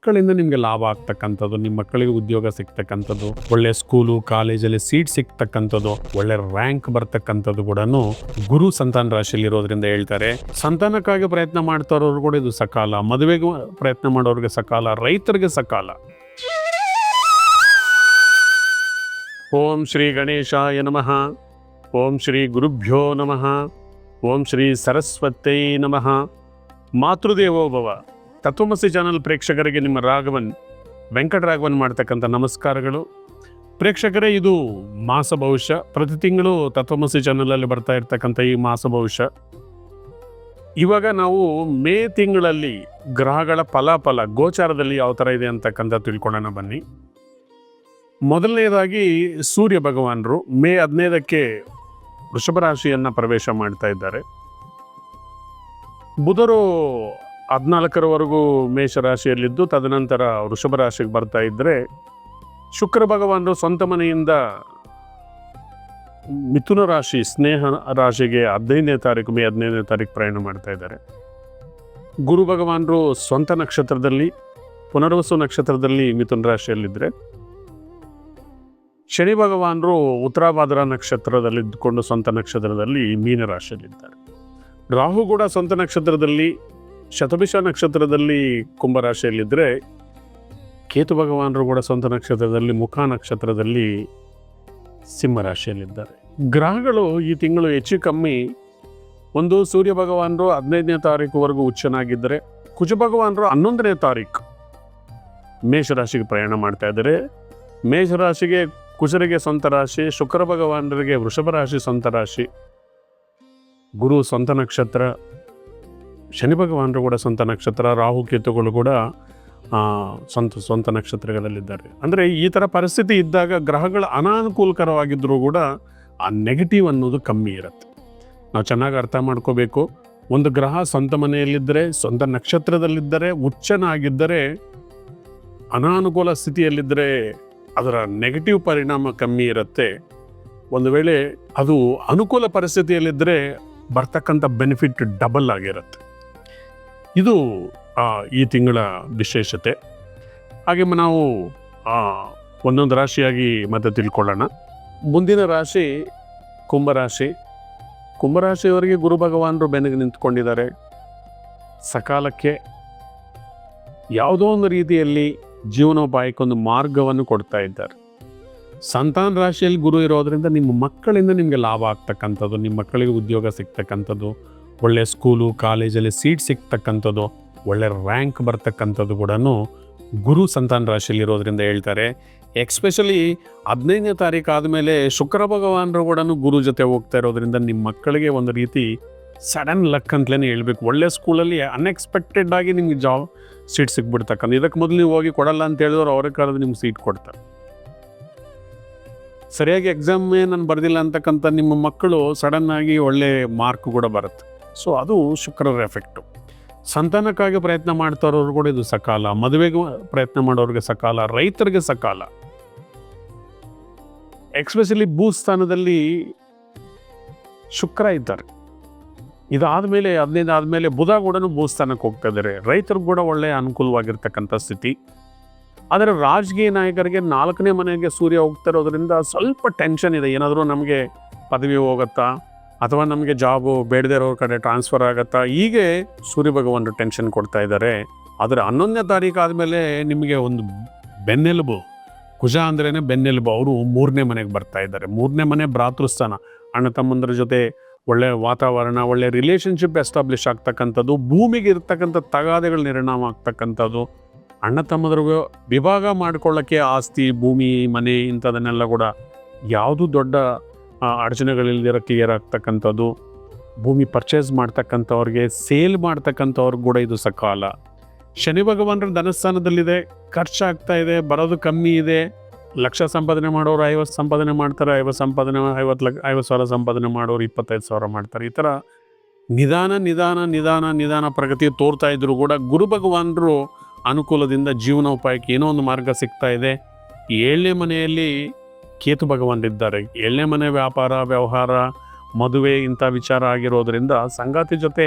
ಮಕ್ಕಳಿಂದ ನಿಮಗೆ ಲಾಭ ಆಗ್ತಕ್ಕಂಥದ್ದು, ನಿಮ್ಮ ಮಕ್ಕಳಿಗೆ ಉದ್ಯೋಗ ಸಿಗ್ತಕ್ಕಂಥದ್ದು, ಒಳ್ಳೆ ಸ್ಕೂಲು ಕಾಲೇಜಲ್ಲಿ ಸೀಟ್ ಸಿಗ್ತಕ್ಕಂಥದ್ದು, ಒಳ್ಳೆ ರ್ಯಾಂಕ್ ಬರ್ತಕ್ಕಂಥದ್ದು ಕೂಡ ಗುರು ಸಂತಾನ ರಾಶಿಯಲ್ಲಿ ಇರೋದ್ರಿಂದ ಹೇಳ್ತಾರೆ. ಸಂತಾನಕ್ಕಾಗಿ ಪ್ರಯತ್ನ ಮಾಡ್ತಾ ಇರೋರು ಕೂಡ ಇದು ಸಕಾಲ, ಮದುವೆಗೆ ಪ್ರಯತ್ನ ಮಾಡೋರಿಗೆ ಸಕಾಲ, ರೈತರಿಗೆ ಸಕಾಲ. ಓಂ ಶ್ರೀ ಗಣೇಶಾಯ ನಮಃ. ಓಂ ಶ್ರೀ ಗುರುಭ್ಯೋ ನಮಃ. ಓಂ ಶ್ರೀ ಸರಸ್ವತೈ ನಮಃ. ಮಾತೃದೇವೋಭವ. ತತ್ವಮಸಿ ಚಾನಲ್ ಪ್ರೇಕ್ಷಕರಿಗೆ ನಿಮ್ಮ ರಾಘವನ್ ವೆಂಕಟರಾಘವನ್ ಮಾಡ್ತಕ್ಕಂಥ ನಮಸ್ಕಾರಗಳು. ಪ್ರೇಕ್ಷಕರೇ, ಇದು ಮಾಸ ಭವಿಷ್ಯ. ಪ್ರತಿ ತಿಂಗಳು ತತ್ವಮಸಿ ಚಾನಲಲ್ಲಿ ಬರ್ತಾ ಇರ್ತಕ್ಕಂಥ ಈ ಮಾಸ ಭವಿಷ್ಯ. ಇವಾಗ ನಾವು ಮೇ ತಿಂಗಳಲ್ಲಿ ಗ್ರಹಗಳ ಫಲಾಫಲ ಗೋಚಾರದಲ್ಲಿ ಯಾವ ಥರ ಇದೆ ಅಂತಕ್ಕಂಥ ತಿಳ್ಕೊಳ್ಳೋಣ ಬನ್ನಿ. ಮೊದಲನೇದಾಗಿ ಸೂರ್ಯ ಭಗವಾನರು ಮೇ 15ಕ್ಕೆ ವೃಷಭ ರಾಶಿಯನ್ನು ಪ್ರವೇಶ ಮಾಡ್ತಾ ಇದ್ದಾರೆ. ಬುಧರು 14ರವರೆಗೂ ಮೇಷರಾಶಿಯಲ್ಲಿದ್ದು ತದನಂತರ ವೃಷಭ ರಾಶಿಗೆ ಬರ್ತಾ ಇದ್ದರೆ, ಶುಕ್ರ ಭಗವಾನರು ಸ್ವಂತ ಮನೆಯಿಂದ ಮಿಥುನ ರಾಶಿ ಸ್ನೇಹ ರಾಶಿಗೆ 15ನೇ ತಾರೀಕು ಮೇ 15ನೇ ತಾರೀಕು ಪ್ರಯಾಣ ಮಾಡ್ತಾ ಇದ್ದಾರೆ. ಗುರು ಭಗವಾನರು ಸ್ವಂತ ನಕ್ಷತ್ರದಲ್ಲಿ ಪುನರ್ವಸು ನಕ್ಷತ್ರದಲ್ಲಿ ಮಿಥುನ ರಾಶಿಯಲ್ಲಿದ್ದರೆ, ಶನಿ ಭಗವಾನರು ಉತ್ತರಾಭಾದ್ರ ನಕ್ಷತ್ರದಲ್ಲಿ ಇದ್ದುಕೊಂಡು ಸ್ವಂತ ನಕ್ಷತ್ರದಲ್ಲಿ ಮೀನ ರಾಶಿಯಲ್ಲಿದ್ದಾರೆ. ರಾಹು ಕೂಡ ಸ್ವಂತ ನಕ್ಷತ್ರದಲ್ಲಿ ಶತಭಿಷ ನಕ್ಷತ್ರದಲ್ಲಿ ಕುಂಭರಾಶಿಯಲ್ಲಿದ್ದರೆ, ಕೇತು ಭಗವಾನರು ಕೂಡ ಸ್ವಂತ ನಕ್ಷತ್ರದಲ್ಲಿ ಮುಖ ನಕ್ಷತ್ರದಲ್ಲಿ ಸಿಂಹ ರಾಶಿಯಲ್ಲಿದ್ದಾರೆ. ಗ್ರಹಗಳು ಈ ತಿಂಗಳು ಹೆಚ್ಚು ಕಮ್ಮಿ, ಒಂದು ಸೂರ್ಯ ಭಗವಾನರು 15ನೇ ತಾರೀಕುವರೆಗೂ ಉಚ್ಚನಾಗಿದ್ದರೆ, ಕುಜ ಭಗವಾನರು 11ನೇ ತಾರೀಕು ಮೇಷರಾಶಿಗೆ ಪ್ರಯಾಣ ಮಾಡ್ತಾ ಇದ್ದಾರೆ. ಮೇಷರಾಶಿಗೆ ಕುಜರಿಗೆ ಸ್ವಂತ ರಾಶಿ, ಶುಕ್ರ ಭಗವಾನರಿಗೆ ವೃಷಭ ರಾಶಿ ಸ್ವಂತ ರಾಶಿ, ಗುರು ಸ್ವಂತ ನಕ್ಷತ್ರ, ಶನಿ ಭಗವಾನರು ಕೂಡ ಸ್ವಂತ ನಕ್ಷತ್ರ, ರಾಹು ಕೇತುಗಳು ಕೂಡ ಸ್ವಂತ ನಕ್ಷತ್ರಗಳಲ್ಲಿದ್ದಾರೆ. ಅಂದರೆ ಈ ಥರ ಪರಿಸ್ಥಿತಿ ಇದ್ದಾಗ ಗ್ರಹಗಳು ಅನಾನುಕೂಲಕರವಾಗಿದ್ದರೂ ಕೂಡ ಆ ನೆಗೆಟಿವ್ ಅನ್ನೋದು ಕಮ್ಮಿ ಇರುತ್ತೆ. ನಾವು ಚೆನ್ನಾಗಿ ಅರ್ಥ ಮಾಡ್ಕೋಬೇಕು. ಒಂದು ಗ್ರಹ ಸ್ವಂತ ಮನೆಯಲ್ಲಿದ್ದರೆ, ಸ್ವಂತ ನಕ್ಷತ್ರದಲ್ಲಿದ್ದರೆ, ಉಚ್ಚನಾಗಿದ್ದರೆ, ಅನಾನುಕೂಲ ಸ್ಥಿತಿಯಲ್ಲಿದ್ದರೆ ಅದರ ನೆಗೆಟಿವ್ ಪರಿಣಾಮ ಕಮ್ಮಿ ಇರುತ್ತೆ. ಒಂದು ವೇಳೆ ಅದು ಅನುಕೂಲ ಪರಿಸ್ಥಿತಿಯಲ್ಲಿದ್ದರೆ ಬರ್ತಕ್ಕಂಥ ಬೆನಿಫಿಟ್ ಡಬಲ್ ಆಗಿರುತ್ತೆ. ಇದು ಈ ತಿಂಗಳ ವಿಶೇಷತೆ. ಹಾಗೆ ನಾವು ಒಂದೊಂದು ರಾಶಿಯಾಗಿ ಮತ್ತೆ ತಿಳ್ಕೊಳ್ಳೋಣ. ಮುಂದಿನ ರಾಶಿ ಕುಂಭರಾಶಿ. ಕುಂಭರಾಶಿಯವರಿಗೆ ಗುರು ಭಗವಾನರು ಬೆನ್ನಿಗೆ ನಿಂತ್ಕೊಂಡಿದ್ದಾರೆ. ಸಕಾಲಕ್ಕೆ ಯಾವುದೋ ಒಂದು ರೀತಿಯಲ್ಲಿ ಜೀವನೋಪಾಯಕ್ಕೊಂದು ಮಾರ್ಗವನ್ನು ಕೊಡ್ತಾ ಇದ್ದಾರೆ. ಸಂತಾನ ರಾಶಿಯಲ್ಲಿ ಗುರು ಇರೋದರಿಂದ ನಿಮ್ಮ ಮಕ್ಕಳಿಂದ ನಿಮಗೆ ಲಾಭ ಆಗ್ತಕ್ಕಂಥದ್ದು, ನಿಮ್ಮ ಮಕ್ಕಳಿಗೆ ಉದ್ಯೋಗ ಸಿಗ್ತಕ್ಕಂಥದ್ದು, ಒಳ್ಳೆ ಸ್ಕೂಲು ಕಾಲೇಜಲ್ಲಿ ಸೀಟ್ ಸಿಗ್ತಕ್ಕಂಥದ್ದು, ಒಳ್ಳೆ ರ್ಯಾಂಕ್ ಬರ್ತಕ್ಕಂಥದ್ದು ಕೂಡ ಗುರು ಸಂತಾನ ರಾಶಿಯಲ್ಲಿ ಇರೋದ್ರಿಂದ ಹೇಳ್ತಾರೆ. ಎಕ್ಸ್ಪೆಷಲಿ 15ನೇ ತಾರೀಕು ಆದಮೇಲೆ ಶುಕ್ರ ಭಗವಾನರು ಕೂಡ ಗುರು ಜೊತೆ ಹೋಗ್ತಾ ಇರೋದ್ರಿಂದ ನಿಮ್ಮ ಮಕ್ಕಳಿಗೆ ಒಂದು ರೀತಿ ಸಡನ್ ಲಕ್ ಅಂತಲೇ ಹೇಳ್ಬೇಕು. ಒಳ್ಳೆ ಸ್ಕೂಲಲ್ಲಿ ಅನ್ಎಕ್ಸ್ಪೆಕ್ಟೆಡ್ ಆಗಿ ನಿಮ್ಗೆ ಸೀಟ್ ಸಿಗ್ಬಿಡ್ತಕ್ಕಂಥ. ಇದಕ್ಕೆ ಮೊದಲು ನೀವು ಹೋಗಿ ಕೊಡಲ್ಲ ಅಂತ ಹೇಳಿದ್ರು ಅವರೇ ಕಾಲದಲ್ಲಿ ನಿಮ್ಗೆ ಸೀಟ್ ಕೊಡ್ತಾರೆ. ಸರಿಯಾಗಿ ಎಕ್ಸಾಮೇ ನಾನು ಬರೆದಿಲ್ಲ ಅಂತಕ್ಕಂಥ ನಿಮ್ಮ ಮಕ್ಕಳು ಸಡನ್ನಾಗಿ ಒಳ್ಳೆ ಮಾರ್ಕ್ ಕೂಡ ಬರುತ್ತೆ. ಸೊ ಅದು ಶುಕ್ರರ ಎಫೆಕ್ಟು. ಸಂತಾನಕ್ಕಾಗಿ ಪ್ರಯತ್ನ ಮಾಡ್ತಾ ಇರೋರು ಕೂಡ ಇದು ಸಕಾಲ, ಮದುವೆಗೆ ಪ್ರಯತ್ನ ಮಾಡೋರಿಗೆ ಸಕಾಲ, ರೈತರಿಗೆ ಸಕಾಲ. ಎಕ್ಸ್ಪೆಷಲಿ ಭೂಸ್ಥಾನದಲ್ಲಿ ಶುಕ್ರ ಇದ್ದಾರೆ. ಇದಾದಮೇಲೆ 15 ಆದಮೇಲೆ ಬುಧ ಕೂಡ ಭೂಸ್ಥಾನಕ್ಕೆ ಹೋಗ್ತಾ ಇದ್ದಾರೆ. ರೈತರಿಗೆ ಕೂಡ ಒಳ್ಳೆಯ ಅನುಕೂಲವಾಗಿರ್ತಕ್ಕಂಥ ಸ್ಥಿತಿ. ಆದರೆ ರಾಜಕೀಯ ನಾಯಕರಿಗೆ 4ನೇ ಮನೆಗೆ ಸೂರ್ಯ ಹೋಗ್ತಾ ಇರೋದ್ರಿಂದ ಸ್ವಲ್ಪ ಟೆನ್ಷನ್ ಇದೆ. ಏನಾದರೂ ನಮಗೆ ಪದವಿ ಹೋಗುತ್ತಾ ಅಥವಾ ನಮಗೆ ಜಾಬು ಬೇಡದೇ ಇರೋ ಕಡೆ ಟ್ರಾನ್ಸ್ಫರ್ ಆಗುತ್ತಾ, ಹೀಗೆ ಸೂರ್ಯ ಭಗವಾನರು ಟೆನ್ಷನ್ ಕೊಡ್ತಾ ಇದ್ದಾರೆ. ಆದರೆ 11ನೇ ತಾರೀಕು ಆದಮೇಲೆ ನಿಮಗೆ ಒಂದು ಬೆನ್ನೆಲುಬು, ಕುಜ ಅಂದ್ರೇ ಬೆನ್ನೆಲುಬು, ಅವರು 3ನೇ ಮನೆಗೆ ಬರ್ತಾ ಇದ್ದಾರೆ. 3ನೇ ಮನೆ ಭ್ರಾತೃಸ್ಥಾನ, ಅಣ್ಣ ತಮ್ಮಂದ್ರ ಜೊತೆ ಒಳ್ಳೆಯ ವಾತಾವರಣ, ಒಳ್ಳೆಯ ರಿಲೇಷನ್ಶಿಪ್ ಎಸ್ಟಾಬ್ಲಿಷ್ ಆಗ್ತಕ್ಕಂಥದ್ದು, ಭೂಮಿಗೆ ಇರ್ತಕ್ಕಂಥ ತಗಾದೆಗಳು ನಿರ್ಣಾಮ ಆಗ್ತಕ್ಕಂಥದ್ದು, ಅಣ್ಣ ತಮ್ಮದ್ರಿಗೂ ವಿಭಾಗ ಮಾಡ್ಕೊಳ್ಳೋಕ್ಕೆ ಆಸ್ತಿ ಭೂಮಿ ಮನೆ ಇಂಥದನ್ನೆಲ್ಲ ಕೂಡ ಯಾವುದು ದೊಡ್ಡ ಅಡಚಣೆಗಳಿಲ್ದಿರೋ ಕ್ಲಿಯರ್ ಆಗ್ತಕ್ಕಂಥದ್ದು, ಭೂಮಿ ಪರ್ಚೇಸ್ ಮಾಡ್ತಕ್ಕಂಥವ್ರಿಗೆ ಸೇಲ್ ಮಾಡ್ತಕ್ಕಂಥವ್ರಿಗೆ ಕೂಡ ಇದು ಸಕಾಲ. ಶನಿ ಭಗವಾನರ ಧನಸ್ಥಾನದಲ್ಲಿದೆ, ಖರ್ಚಾಗ್ತಾ ಇದೆ, ಬರೋದು ಕಮ್ಮಿ ಇದೆ. ಲಕ್ಷ ಸಂಪಾದನೆ ಮಾಡೋರು 50 ಸಂಪಾದನೆ ಮಾಡ್ತಾರೆ, 50,000 ಸಂಪಾದನೆ ಮಾಡೋರು 25,000 ಮಾಡ್ತಾರೆ. ಈ ಥರ ನಿಧಾನ ಪ್ರಗತಿ ತೋರ್ತಾ ಇದ್ರು ಕೂಡ ಗುರು ಭಗವಾನರು ಅನುಕೂಲದಿಂದ ಜೀವನೋಪಾಯಕ್ಕೆ ಏನೋ ಒಂದು ಮಾರ್ಗ ಸಿಗ್ತಾ ಇದೆ. 7ನೇ ಮನೆಯಲ್ಲಿ ಕೇತು ಭಗವಾನರಿದ್ದಾರೆ. 7ನೇ ಮನೆ ವ್ಯಾಪಾರ ವ್ಯವಹಾರ ಮದುವೆ ಇಂಥ ವಿಚಾರ ಆಗಿರೋದ್ರಿಂದ ಸಂಗಾತಿ ಜೊತೆ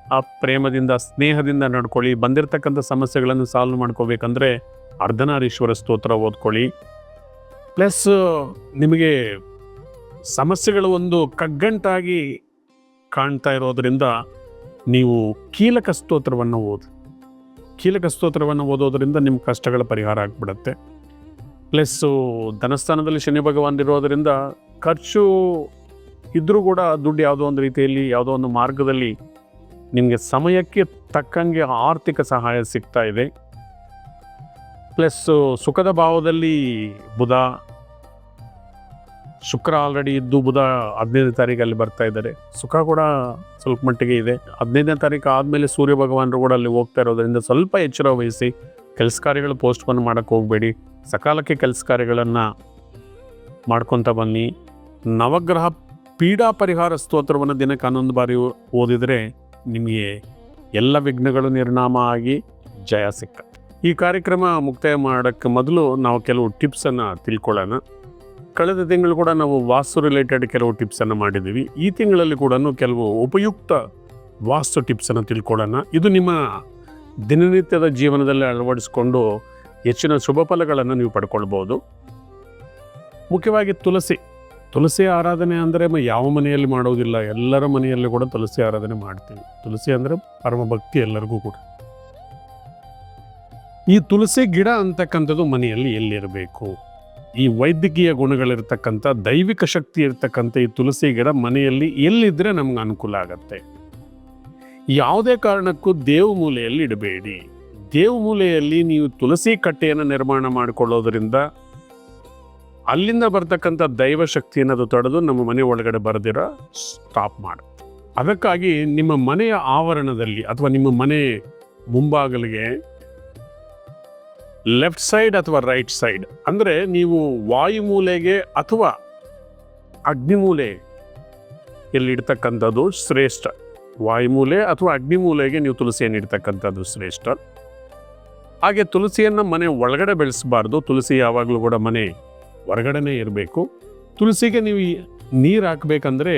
ಆ ಪ್ರೇಮದಿಂದ ಸ್ನೇಹದಿಂದ ನಡ್ಕೊಳ್ಳಿ. ಬಂದಿರತಕ್ಕಂಥ ಸಮಸ್ಯೆಗಳನ್ನು ಸಾಲ್ವ್ ಮಾಡ್ಕೋಬೇಕಂದ್ರೆ ಅರ್ಧನಾರೀಶ್ವರ ಸ್ತೋತ್ರ ಓದ್ಕೊಳ್ಳಿ. ಪ್ಲಸ್ ನಿಮಗೆ ಸಮಸ್ಯೆಗಳು ಒಂದು ಕಗ್ಗಂಟಾಗಿ ಕಾಣ್ತಾ ಇರೋದರಿಂದ ನೀವು ಕೀಲಕ ಸ್ತೋತ್ರವನ್ನು ಓದೋದ್ರಿಂದ ನಿಮ್ಮ ಕಷ್ಟಗಳ ಪರಿಹಾರ ಆಗಿಬಿಡುತ್ತೆ. ಪ್ಲಸ್ಸು ಧನಸ್ಥಾನದಲ್ಲಿ ಶನಿ ಭಗವಾನ್ ಇರೋದರಿಂದ ಖರ್ಚು ಇದ್ದರೂ ಕೂಡ ದುಡ್ಡು ಯಾವುದೋ ಒಂದು ರೀತಿಯಲ್ಲಿ ಯಾವುದೋ ಒಂದು ಮಾರ್ಗದಲ್ಲಿ ನಿಮಗೆ ಸಮಯಕ್ಕೆ ತಕ್ಕಂಗೆ ಆರ್ಥಿಕ ಸಹಾಯ ಸಿಗ್ತಾ ಇದೆ. ಪ್ಲಸ್ಸು ಸುಖದ ಭಾವದಲ್ಲಿ ಬುಧ, ಶುಕ್ರ ಆಲ್ರೆಡಿ ಇದ್ದು ಬುಧ 15ನೇ ತಾರೀಕಲ್ಲಿ ಬರ್ತಾ ಇದ್ದಾರೆ. ಸುಖ ಕೂಡ ಸ್ವಲ್ಪ ಮಟ್ಟಿಗೆ ಇದೆ. 15ನೇ ತಾರೀಕು ಆದಮೇಲೆ ಸೂರ್ಯ ಭಗವಾನರು ಕೂಡ ಅಲ್ಲಿ ಹೋಗ್ತಾ ಇರೋದ್ರಿಂದ ಸ್ವಲ್ಪ ಎಚ್ಚರ ವಹಿಸಿ. ಕೆಲಸ ಕಾರ್ಯಗಳು ಪೋಸ್ಟ್ಪೋನ್ ಮಾಡೋಕ್ಕೆ ಹೋಗಬೇಡಿ. ಸಕಾಲಕ್ಕೆ ಕೆಲಸ ಕಾರ್ಯಗಳನ್ನು ಮಾಡ್ಕೊತ ಬನ್ನಿ. ನವಗ್ರಹ ಪೀಡಾ ಪರಿಹಾರ ಸ್ತೋತ್ರವನ್ನು ದಿನಕ್ಕೆ 11 ಬಾರಿ ಓದಿದರೆ ನಿಮಗೆ ಎಲ್ಲ ವಿಘ್ನಗಳು ನಿರ್ನಾಮ ಆಗಿ ಜಯ ಸಿಕ್ಕ. ಈ ಕಾರ್ಯಕ್ರಮ ಮುಕ್ತಾಯ ಮಾಡೋಕ್ಕೆ ಮೊದಲು ನಾವು ಕೆಲವು ಟಿಪ್ಸನ್ನು ತಿಳ್ಕೊಳ್ಳೋಣ. ಕಳೆದ ತಿಂಗಳು ಕೂಡ ನಾವು ವಾಸ್ತು ರಿಲೇಟೆಡ್ ಕೆಲವು ಟಿಪ್ಸನ್ನು ಮಾಡಿದ್ದೀವಿ. ಈ ತಿಂಗಳಲ್ಲಿ ಕೂಡ ಕೆಲವು ಉಪಯುಕ್ತ ವಾಸ್ತು ಟಿಪ್ಸನ್ನು ತಿಳ್ಕೊಳ್ಳೋಣ. ಇದು ನಿಮ್ಮ ದಿನನಿತ್ಯದ ಜೀವನದಲ್ಲಿ ಅಳವಡಿಸಿಕೊಂಡು ಹೆಚ್ಚಿನ ಶುಭ ಫಲಗಳನ್ನು ನೀವು ಪಡ್ಕೊಳ್ಬೋದು. ಮುಖ್ಯವಾಗಿ ತುಳಸಿ ಆರಾಧನೆ ಅಂದರೆ ಯಾವ ಮನೆಯಲ್ಲಿ ಮಾಡೋದಿಲ್ಲ, ಎಲ್ಲರ ಮನೆಯಲ್ಲಿ ಕೂಡ ತುಳಸಿ ಆರಾಧನೆ ಮಾಡ್ತೀವಿ. ತುಳಸಿ ಅಂದರೆ ಪರಮ ಭಕ್ತಿ ಎಲ್ಲರಿಗೂ ಕೂಡ. ಈ ತುಳಸಿ ಗಿಡ ಅಂತಕ್ಕಂಥದ್ದು ಮನೆಯಲ್ಲಿ ಎಲ್ಲಿರಬೇಕು? ಈ ವೈದ್ಯಕೀಯ ಗುಣಗಳಿರ್ತಕ್ಕಂಥ, ದೈವಿಕ ಶಕ್ತಿ ಇರ್ತಕ್ಕಂಥ ಈ ತುಳಸಿ ಗಿಡ ಮನೆಯಲ್ಲಿ ಎಲ್ಲಿದ್ದರೆ ನಮ್ಗೆ ಅನುಕೂಲ ಆಗತ್ತೆ. ಯಾವುದೇ ಕಾರಣಕ್ಕೂ ದೇವಮೂಲೆಯಲ್ಲಿ ಇಡಬೇಡಿ. ದೇವಮೂಲೆಯಲ್ಲಿ ನೀವು ತುಳಸಿ ಕಟ್ಟೆಯನ್ನು ನಿರ್ಮಾಣ ಮಾಡಿಕೊಳ್ಳೋದ್ರಿಂದ ಅಲ್ಲಿಂದ ಬರ್ತಕ್ಕಂಥ ದೈವ ಶಕ್ತಿಯನ್ನು ಅದು ತಡೆದು ನಮ್ಮ ಮನೆ ಒಳಗಡೆ ಬರದಿರೋ ಸ್ಟಾಪ್ ಮಾಡುತ್ತೆ. ಅದಕ್ಕಾಗಿ ನಿಮ್ಮ ಮನೆಯ ಆವರಣದಲ್ಲಿ ಅಥವಾ ನಿಮ್ಮ ಮನೆ ಮುಂಭಾಗಲಿಗೆ ಲೆಫ್ಟ್ ಸೈಡ್ ಅಥವಾ ರೈಟ್ ಸೈಡ್, ಅಂದರೆ ನೀವು ವಾಯುಮೂಲೆಗೆ ಅಥವಾ ಅಗ್ನಿಮೂಲೆ ಎಲ್ಲಿ ಇಡ್ತಕ್ಕಂಥದ್ದು ಶ್ರೇಷ್ಠ. ವಾಯುಮೂಲೆ ಅಥವಾ ಅಗ್ನಿಮೂಲೆಗೆ ನೀವು ತುಳಸಿಯನ್ನು ಇಡ್ತಕ್ಕಂಥದ್ದು ಶ್ರೇಷ್ಠ. ಹಾಗೆ ತುಳಸಿಯನ್ನು ಮನೆ ಒಳಗಡೆ ಬೆಳೆಸಬಾರ್ದು. ತುಳಸಿ ಯಾವಾಗಲೂ ಕೂಡ ಮನೆ ಹೊರಗಡೆನೇ ಇರಬೇಕು. ತುಳಸಿಗೆ ನೀವು ನೀರು ಹಾಕಬೇಕಂದ್ರೆ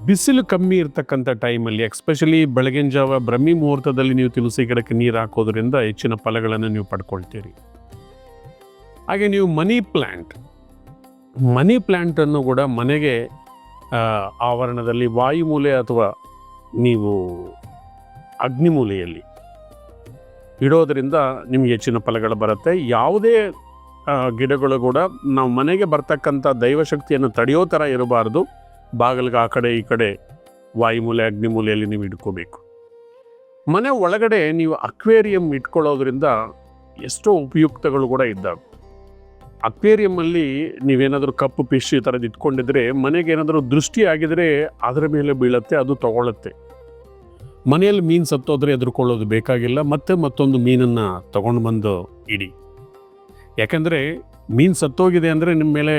ಬಿಸಿಲು ಕಮ್ಮಿ ಇರ್ತಕ್ಕಂಥ ಟೈಮಲ್ಲಿ, ಎಕ್ಸ್ಪೆಷಲಿ ಬೆಳಗಿನ ಜಾವ ಬ್ರಹ್ಮಿ ಮುಹೂರ್ತದಲ್ಲಿ ನೀವು ತುಳಸಿ ಗಿಡಕ್ಕೆ ನೀರು ಹಾಕೋದ್ರಿಂದ ಹೆಚ್ಚಿನ ಫಲಗಳನ್ನು ನೀವು ಪಡ್ಕೊಳ್ತೀರಿ. ಹಾಗೆ ನೀವು ಮನಿ ಪ್ಲ್ಯಾಂಟನ್ನು ಕೂಡ ಮನೆಗೆ ಆವರಣದಲ್ಲಿ ವಾಯುಮೂಲೆ ಅಥವಾ ನೀವು ಅಗ್ನಿಮೂಲೆಯಲ್ಲಿ ಇಡೋದರಿಂದ ನಿಮ್ಗೆ ಹೆಚ್ಚಿನ ಫಲಗಳು ಬರುತ್ತೆ. ಯಾವುದೇ ಗಿಡಗಳು ಕೂಡ ನಾವು ಮನೆಗೆ ಬರ್ತಕ್ಕಂಥ ದೈವಶಕ್ತಿಯನ್ನು ತಡೆಯೋ ಥರ ಇರಬಾರ್ದು. ಬಾಗಿಲಿಗೆ ಆ ಕಡೆ ಈ ಕಡೆ ವಾಯುಮೂಲೆ ಅಗ್ನಿಮೂಲೆಯಲ್ಲಿ ನೀವು ಇಟ್ಕೋಬೇಕು. ಮನೆ ಒಳಗಡೆ ನೀವು ಅಕ್ವೇರಿಯಂ ಇಟ್ಕೊಳ್ಳೋದ್ರಿಂದ ಎಷ್ಟೋ ಉಪಯುಕ್ತಗಳು ಕೂಡ ಇದ್ದಾವೆ. ಅಕ್ವೇರಿಯಮ್ಮಲ್ಲಿ ನೀವೇನಾದರೂ ಕಪ್ಪು ಫಿಶ್ ಈ ಥರದ್ದು ಇಟ್ಕೊಂಡಿದ್ರೆ ಮನೆಗೆ ಏನಾದರೂ ದೃಷ್ಟಿ ಆಗಿದರೆ ಅದರ ಮೇಲೆ ಬೀಳುತ್ತೆ, ಅದು ತಗೊಳುತ್ತೆ. ಮನೆಯಲ್ಲಿ ಮೀನು ಸತ್ತೋದ್ರೆ ಎದುರ್ಕೊಳ್ಳೋದು ಬೇಕಾಗಿಲ್ಲ, ಮತ್ತೊಂದು ಮೀನನ್ನು ತಗೊಂಡು ಬಂದು ಇಡಿ. ಯಾಕೆಂದರೆ ಮೀನು ಸತ್ತೋಗಿದೆ ಅಂದರೆ ನಿಮ್ಮ ಮೇಲೆ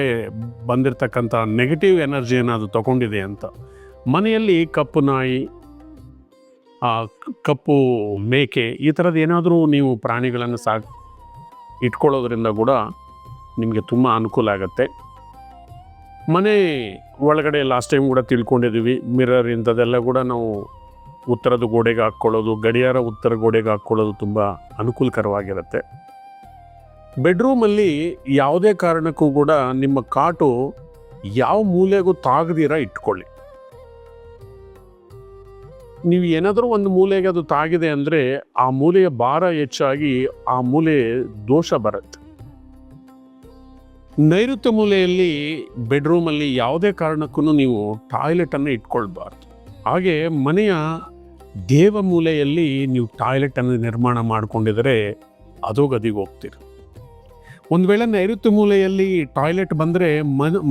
ಬಂದಿರತಕ್ಕಂಥ ನೆಗೆಟಿವ್ ಎನರ್ಜಿಯನ್ನು ಅದು ತಗೊಂಡಿದೆ ಅಂತ. ಮನೆಯಲ್ಲಿ ಕಪ್ಪು ನಾಯಿ, ಕಪ್ಪು ಮೇಕೆ ಈ ಥರದ್ದು ಏನಾದರೂ ನೀವು ಪ್ರಾಣಿಗಳನ್ನು ಇಟ್ಕೊಳ್ಳೋದ್ರಿಂದ ಕೂಡ ನಿಮಗೆ ತುಂಬ ಅನುಕೂಲ ಆಗುತ್ತೆ. ಮನೆ ಒಳಗಡೆ ಲಾಸ್ಟ್ ಟೈಮ್ ಕೂಡ ತಿಳ್ಕೊಂಡಿದ್ದೀವಿ, ಮಿರರ್ ಇಂಥದ್ದೆಲ್ಲ ಕೂಡ ನಾವು ಉತ್ತರದ ಗೋಡೆಗೆ ಹಾಕ್ಕೊಳ್ಳೋದು, ಗಡಿಯಾರ ಉತ್ತರ ಗೋಡೆಗೆ ಹಾಕ್ಕೊಳ್ಳೋದು ತುಂಬ ಅನುಕೂಲಕರವಾಗಿರುತ್ತೆ. ಬೆಡ್ರೂಮಲ್ಲಿ ಯಾವುದೇ ಕಾರಣಕ್ಕೂ ಕೂಡ ನಿಮ್ಮ ಕಾಟು ಯಾವ ಮೂಲೆಗೂ ತಾಗದಿರ ಇಟ್ಕೊಳ್ಳಿ. ನೀವು ಏನಾದರೂ ಒಂದು ಮೂಲೆಗೆ ಅದು ತಾಗಿದೆ ಅಂದರೆ ಆ ಮೂಲೆಯ ಭಾರ ಹೆಚ್ಚಾಗಿ ಆ ಮೂಲೆ ದೋಷ ಬರುತ್ತೆ. ನೈಋತ್ಯ ಮೂಲೆಯಲ್ಲಿ ಬೆಡ್ರೂಮಲ್ಲಿ ಯಾವುದೇ ಕಾರಣಕ್ಕೂ ನೀವು ಟಾಯ್ಲೆಟನ್ನು ಇಟ್ಕೊಳ್ಬಾರ್ದು. ಹಾಗೆ ಮನೆಯ ದೇವ ಮೂಲೆಯಲ್ಲಿ ನೀವು ಟಾಯ್ಲೆಟನ್ನು ನಿರ್ಮಾಣ ಮಾಡಿಕೊಂಡಿದರೆ ಅಧೋಗತಿಗೆ ಹೋಗ್ತೀರಿ. ಒಂದು ವೇಳೆ ನೈಋತ್ಯ ಮೂಲೆಯಲ್ಲಿ ಟಾಯ್ಲೆಟ್ ಬಂದರೆ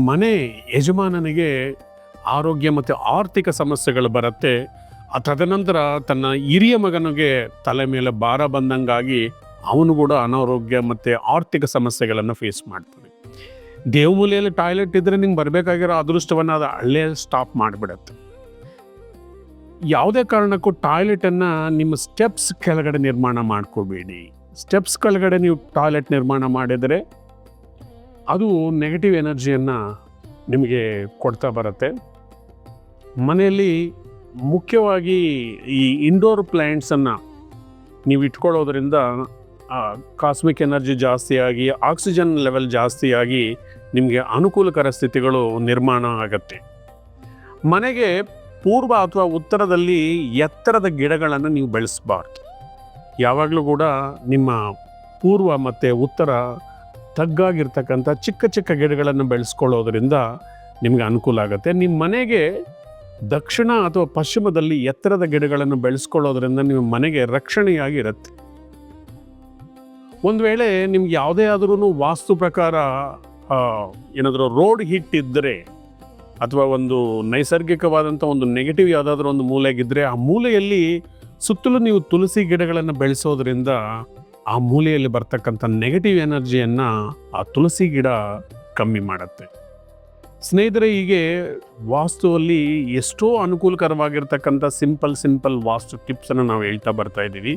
ಮನೆ ಯಜಮಾನನಿಗೆ ಆರೋಗ್ಯ ಮತ್ತು ಆರ್ಥಿಕ ಸಮಸ್ಯೆಗಳು ಬರುತ್ತೆ. ತದನಂತರ ತನ್ನ ಹಿರಿಯ ಮಗನಿಗೆ ತಲೆ ಮೇಲೆ ಭಾರ ಬಂದಂಗಾಗಿ ಅವನು ಕೂಡ ಅನಾರೋಗ್ಯ ಮತ್ತು ಆರ್ಥಿಕ ಸಮಸ್ಯೆಗಳನ್ನು ಫೇಸ್ ಮಾಡ್ತಾನೆ. ದೇವಮೂಲೆಯಲ್ಲಿ ಟಾಯ್ಲೆಟ್ ಇದ್ದರೆ ನಿಮ್ಗೆ ಬರಬೇಕಾಗಿರೋ ಅದೃಷ್ಟವನ್ನು ಅದು ಅಲ್ಲೇ ಸ್ಟಾಪ್ ಮಾಡಿಬಿಡತ್ತೆ. ಯಾವುದೇ ಕಾರಣಕ್ಕೂ ಟಾಯ್ಲೆಟನ್ನು ನಿಮ್ಮ ಸ್ಟೆಪ್ಸ್ ಕೆಳಗಡೆ ನಿರ್ಮಾಣ ಮಾಡ್ಕೋಬೇಡಿ. ಸ್ಟೆಪ್ಸ್ ಕೆಳಗಡೆ ನೀವು ಟಾಯ್ಲೆಟ್ ನಿರ್ಮಾಣ ಮಾಡಿದರೆ ಅದು ನೆಗೆಟಿವ್ ಎನರ್ಜಿಯನ್ನು ನಿಮಗೆ ಕೊಡ್ತಾ ಬರುತ್ತೆ. ಮನೆಯಲ್ಲಿ ಮುಖ್ಯವಾಗಿ ಈ ಇಂಡೋರ್ ಪ್ಲ್ಯಾಂಟ್ಸನ್ನು ನೀವು ಇಟ್ಕೊಳ್ಳೋದ್ರಿಂದ ಕಾಸ್ಮಿಕ್ ಎನರ್ಜಿ ಜಾಸ್ತಿಯಾಗಿ ಆಕ್ಸಿಜನ್ ಲೆವೆಲ್ ಜಾಸ್ತಿಯಾಗಿ ನಿಮಗೆ ಅನುಕೂಲಕರ ಸ್ಥಿತಿಗಳು ನಿರ್ಮಾಣ ಆಗತ್ತೆ. ಮನೆಗೆ ಪೂರ್ವ ಅಥವಾ ಉತ್ತರದಲ್ಲಿ ಎತ್ತರದ ಗಿಡಗಳನ್ನು ನೀವು ಬೆಳೆಸಬಾರ್ದು. ಯಾವಾಗಲೂ ಕೂಡ ನಿಮ್ಮ ಪೂರ್ವ ಮತ್ತು ಉತ್ತರ ತಗ್ಗಾಗಿರ್ತಕ್ಕಂಥ ಚಿಕ್ಕ ಚಿಕ್ಕ ಗಿಡಗಳನ್ನು ಬೆಳೆಸ್ಕೊಳ್ಳೋದ್ರಿಂದ ನಿಮಗೆ ಅನುಕೂಲ ಆಗುತ್ತೆ. ನಿಮ್ಮ ಮನೆಗೆ ದಕ್ಷಿಣ ಅಥವಾ ಪಶ್ಚಿಮದಲ್ಲಿ ಎತ್ತರದ ಗಿಡಗಳನ್ನು ಬೆಳೆಸ್ಕೊಳ್ಳೋದ್ರಿಂದ ನಿಮ್ಮ ಮನೆಗೆ ರಕ್ಷಣೆಯಾಗಿರುತ್ತೆ. ಒಂದು ವೇಳೆ ನಿಮ್ಗೆ ಯಾವುದೇ ಆದ್ರೂ ವಾಸ್ತು ಪ್ರಕಾರ ಏನಾದರೂ ರೋಡ್ ಹಿಟ್ ಇದ್ದರೆ ಅಥವಾ ಒಂದು ನೈಸರ್ಗಿಕವಾದಂಥ ಒಂದು ನೆಗೆಟಿವ್ ಯಾವುದಾದ್ರೂ ಒಂದು ಮೂಲೆಗಿದ್ದರೆ ಆ ಮೂಲೆಯಲ್ಲಿ ಸುತ್ತಲೂ ನೀವು ತುಳಸಿ ಗಿಡಗಳನ್ನು ಬೆಳೆಸೋದ್ರಿಂದ ಆ ಮೂಲೆಯಲ್ಲಿ ಬರ್ತಕ್ಕಂಥ ನೆಗೆಟಿವ್ ಎನರ್ಜಿಯನ್ನು ಆ ತುಳಸಿ ಗಿಡ ಕಮ್ಮಿ ಮಾಡುತ್ತೆ. ಸ್ನೇಹಿತರೆ, ಹೀಗೆ ವಾಸ್ತುವಲ್ಲಿ ಎಷ್ಟೋ ಅನುಕೂಲಕರವಾಗಿರ್ತಕ್ಕಂಥ ಸಿಂಪಲ್ ವಾಸ್ತು ಟಿಪ್ಸನ್ನು ನಾವು ಹೇಳ್ತಾ ಬರ್ತಾ ಇದ್ದೀವಿ.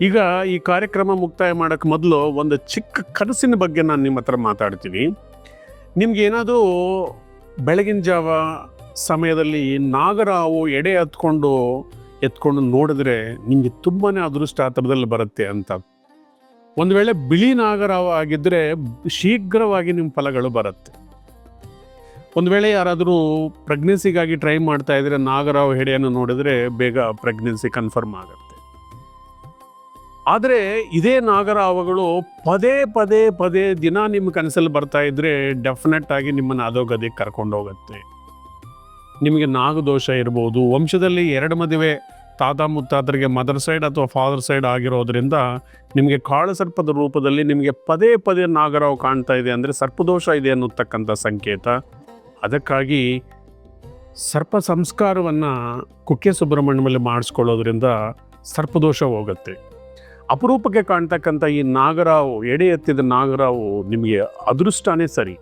ಈಗ ಈ ಕಾರ್ಯಕ್ರಮ ಮುಕ್ತಾಯ ಮಾಡೋಕ್ಕೆ ಮೊದಲು ಒಂದು ಚಿಕ್ಕ ಕನಸಿನ ಬಗ್ಗೆ ನಾನು ನಿಮ್ಮ ಹತ್ರ ಮಾತಾಡ್ತೀನಿ. ನಿಮ್ಗೇನಾದರೂ ಬೆಳಗಿನ ಜಾವ ಸಮಯದಲ್ಲಿ ನಾಗರಾವು ಎಡೆ ಎತ್ಕೊಂಡು ನೋಡಿದ್ರೆ ನಿಮಗೆ ತುಂಬಾ ಅದೃಷ್ಟ ಆ ಥರದಲ್ಲಿ ಬರುತ್ತೆ ಅಂತ. ಒಂದು ವೇಳೆ ಬಿಳಿ ನಾಗರಾವು ಆಗಿದ್ದರೆ ಶೀಘ್ರವಾಗಿ ನಿಮ್ಮ ಫಲಗಳು ಬರುತ್ತೆ. ಒಂದು ವೇಳೆ ಯಾರಾದರೂ ಪ್ರೆಗ್ನೆನ್ಸಿಗಾಗಿ ಟ್ರೈ ಮಾಡ್ತಾ ಇದ್ರೆ ನಾಗರಾವು ಹೆಡೆಯನ್ನು ನೋಡಿದರೆ ಬೇಗ ಪ್ರೆಗ್ನೆನ್ಸಿ ಕನ್ಫರ್ಮ್ ಆಗುತ್ತೆ. ಆದರೆ ಇದೇ ನಾಗರಾವುಗಳು ಪದೇ ದಿನ ನಿಮ್ಮ ಕನಸಲ್ಲಿ ಬರ್ತಾ ಇದ್ರೆ ಡೆಫಿನೆಟ್ ಆಗಿ ನಿಮ್ಮನ್ನು ಅಧೋಗತಿಗೆ ಕರ್ಕೊಂಡು ಹೋಗುತ್ತೆ. ನಿಮಗೆ ನಾಗದೋಷ ಇರ್ಬೋದು, ವಂಶದಲ್ಲಿ 2 ಮದುವೆ ತಾತ ಮುತ್ತಾತರಿಗೆ ಮದರ್ ಸೈಡ್ ಅಥವಾ ಫಾದರ್ ಸೈಡ್ ಆಗಿರೋದ್ರಿಂದ ನಿಮಗೆ ಕಾಳಸರ್ಪದ ರೂಪದಲ್ಲಿ ನಿಮಗೆ ಪದೇ ನಾಗರಾವು ಕಾಣ್ತಾ ಇದೆ ಅಂದರೆ ಸರ್ಪದೋಷ ಇದೆ ಅನ್ನತಕ್ಕಂಥ ಸಂಕೇತ. ಅದಕ್ಕಾಗಿ ಸರ್ಪ ಸಂಸ್ಕಾರವನ್ನು ಕುಕ್ಕೆ ಸುಬ್ರಹ್ಮಣ್ಯದಲ್ಲಿ ಮಾಡಿಸ್ಕೊಳ್ಳೋದ್ರಿಂದ ಸರ್ಪದೋಷ ಹೋಗುತ್ತೆ. ಅಪರೂಪಕ್ಕೆ ಕಾಣ್ತಕ್ಕಂಥ ಈ ನಾಗರಾವು, ಎಡೆ ಎತ್ತಿದ ನಾಗರಾವು ನಿಮಗೆ ಅದೃಷ್ಟನೇ ಸರಿ.